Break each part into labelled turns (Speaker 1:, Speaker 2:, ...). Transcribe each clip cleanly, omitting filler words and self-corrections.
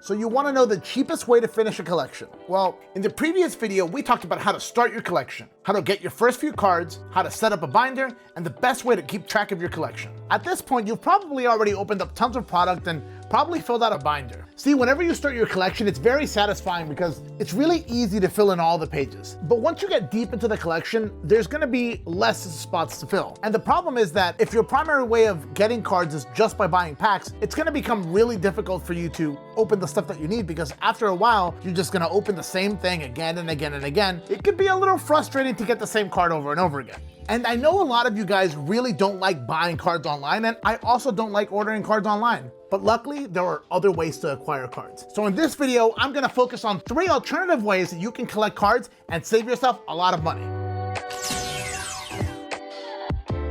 Speaker 1: So you want to know the cheapest way to finish a collection. Well, in the previous video, we talked about how to start your collection, how to get your first few cards, how to set up a binder, and the best way to keep track of your collection. At this point, you've probably already opened up tons of product and probably filled out a binder. See, whenever you start your collection, it's very satisfying because it's really easy to fill in all the pages. But once you get deep into the collection, there's gonna be less spots to fill. And the problem is that if your primary way of getting cards is just by buying packs, it's gonna become really difficult for you to open the stuff that you need, because after a while, you're just gonna open the same thing again and again and again. It could be a little frustrating to get the same card over and over again. And I know a lot of you guys really don't like buying cards online, and I also don't like ordering cards online. But luckily, there are other ways to acquire cards. So in this video, I'm gonna focus on 3 alternative ways that you can collect cards and save yourself a lot of money.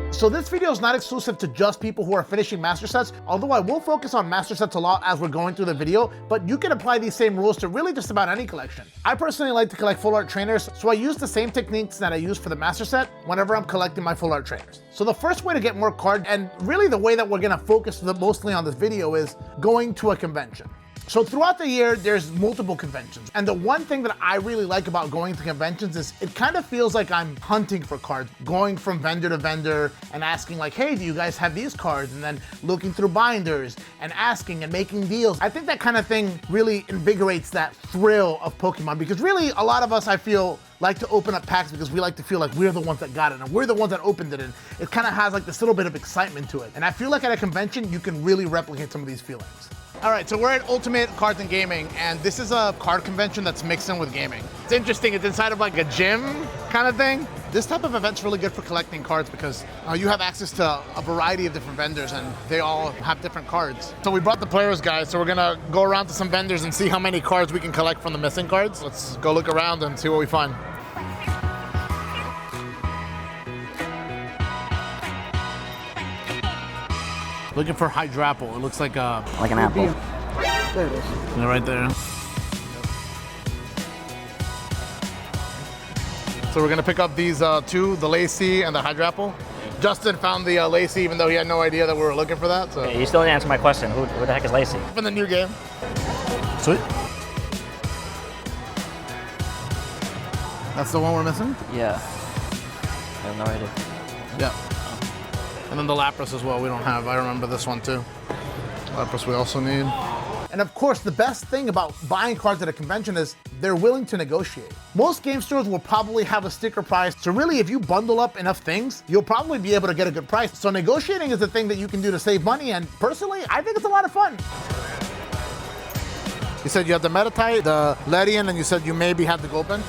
Speaker 1: So this video is not exclusive to just people who are finishing master sets, although I will focus on master sets a lot as we're going through the video, but you can apply these same rules to really just about any collection. I personally like to collect full art trainers, so I use the same techniques that I use for the master set whenever I'm collecting my full art trainers. So the first way to get more cards, and really the way that we're gonna focus mostly on this video, is going to a convention. So throughout the year, there's multiple conventions. And the one thing that I really like about going to conventions is it kind of feels like I'm hunting for cards, going from vendor to vendor and asking like, hey, do you guys have these cards? And then looking through binders and asking and making deals. I think that kind of thing really invigorates that thrill of Pokemon, because really a lot of us, I feel, like to open up packs because we like to feel like we're the ones that got it and we're the ones that opened it, and it kind of has like this little bit of excitement to it. And I feel like at a convention, you can really replicate some of these feelings. All right, so we're at Ultimate Cards and Gaming, and this is a card convention that's mixed in with gaming. It's interesting, it's inside of like a gym kind of thing. This type of event's really good for collecting cards because you have access to a variety of different vendors and they all have different cards. So we brought the player's guide, so we're gonna go around to some vendors and see how many cards we can collect from the missing cards. Let's go look around and see what we find. Looking for Hydrapple. It looks like an apple.
Speaker 2: There it is.
Speaker 1: Yeah, right there. So we're gonna pick up these 2, the Lacy and the Hydrapple. Justin found the Lacy, even though he had no idea that we were looking for that. So.
Speaker 2: Okay, you still didn't answer my question. Who the heck is Lacy?
Speaker 1: In the new game. Sweet. That's the one we're missing?
Speaker 2: Yeah. I have no idea.
Speaker 1: Yeah. And then the Lapras as well, we don't have. I remember this one too. Lapras we also need. And of course, the best thing about buying cards at a convention is they're willing to negotiate. Most game stores will probably have a sticker price, so really if you bundle up enough things, you'll probably be able to get a good price. So negotiating is a thing that you can do to save money, and personally, I think it's a lot of fun. You said you have the Meditite, the Ledian, and you said you maybe have the Gulpin?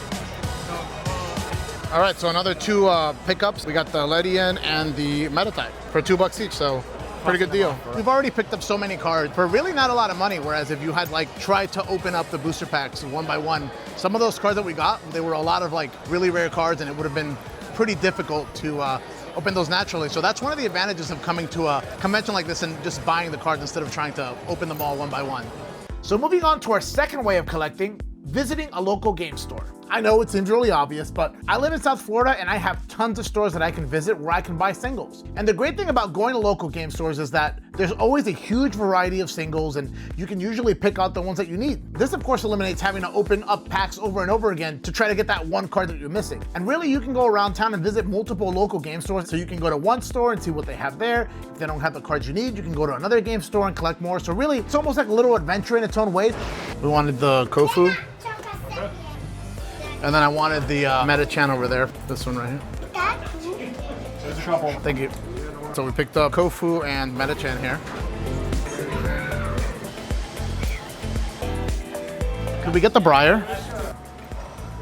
Speaker 1: All right, so another 2 pickups. We got the Ledian and the Meditite for $2 each, so pretty good deal. We've already picked up so many cards for really not a lot of money, whereas if you had like tried to open up the booster packs one by one, some of those cards that we got, they were a lot of like really rare cards, and it would have been pretty difficult to open those naturally. So that's one of the advantages of coming to a convention like this and just buying the cards instead of trying to open them all one by one. So moving on to our second way of collecting, visiting a local game store. I know it seems really obvious, but I live in South Florida and I have tons of stores that I can visit where I can buy singles. And the great thing about going to local game stores is that there's always a huge variety of singles, and you can usually pick out the ones that you need. This of course eliminates having to open up packs over and over again to try to get that one card that you're missing. And really you can go around town and visit multiple local game stores, so you can go to one store and see what they have there. If they don't have the cards you need, you can go to another game store and collect more. So really, it's almost like a little adventure in its own way. We wanted the Kofu. And then I wanted the Meta-chan over there, this one right here. There's a couple. Thank you. So we picked up Kofu and Meta-chan here. Could we get the Briar?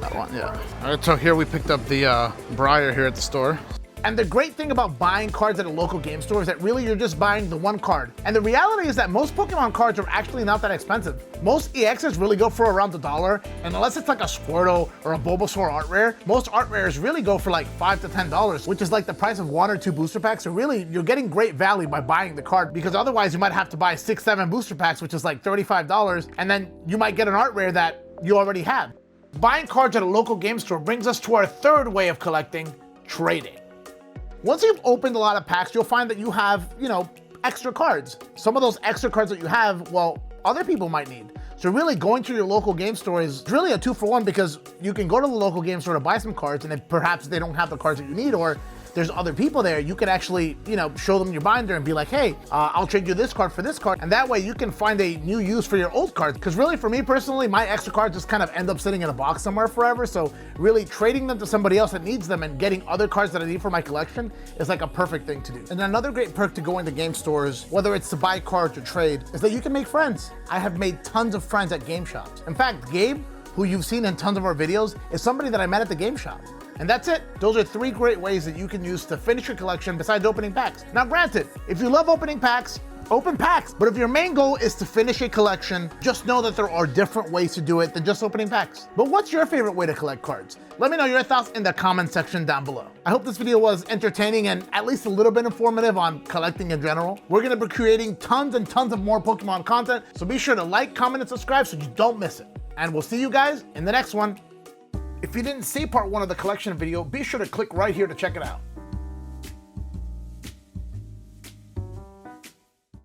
Speaker 1: That one, yeah. All right, so here we picked up the Briar here at the store. And the great thing about buying cards at a local game store is that really you're just buying the one card. And the reality is that most Pokemon cards are actually not that expensive. Most EXs really go for around $1, and unless it's like a Squirtle or a Bulbasaur art rare, most art rares really go for like $5 to $10, which is like the price of 1 or 2 booster packs. So really, you're getting great value by buying the card, because otherwise you might have to buy 6, 7 booster packs, which is like $35, and then you might get an art rare that you already have. Buying cards at a local game store brings us to our third way of collecting, trading. Once you've opened a lot of packs, you'll find that you have, extra cards. Some of those extra cards that you have, well, other people might need. So really going to your local game store is really a 2-for-1 because you can go to the local game store to buy some cards, and if perhaps they don't have the cards that you need, or there's other people there, you can actually, show them your binder and be like, hey, I'll trade you this card for this card. And that way you can find a new use for your old cards. Because really for me personally, my extra cards just kind of end up sitting in a box somewhere forever. So really trading them to somebody else that needs them and getting other cards that I need for my collection is like a perfect thing to do. And another great perk to going to game stores, whether it's to buy cards or trade, is that you can make friends. I have made tons of friends at game shops. In fact, Gabe, who you've seen in tons of our videos, is somebody that I met at the game shop. And that's it. Those are 3 great ways that you can use to finish your collection besides opening packs. Now granted, if you love opening packs, open packs. But if your main goal is to finish a collection, just know that there are different ways to do it than just opening packs. But what's your favorite way to collect cards? Let me know your thoughts in the comment section down below. I hope this video was entertaining and at least a little bit informative on collecting in general. We're gonna be creating tons and tons of more Pokemon content, so be sure to like, comment, and subscribe so you don't miss it. And we'll see you guys in the next one. If you didn't see part 1 of the collection video, be sure to click right here to check it out.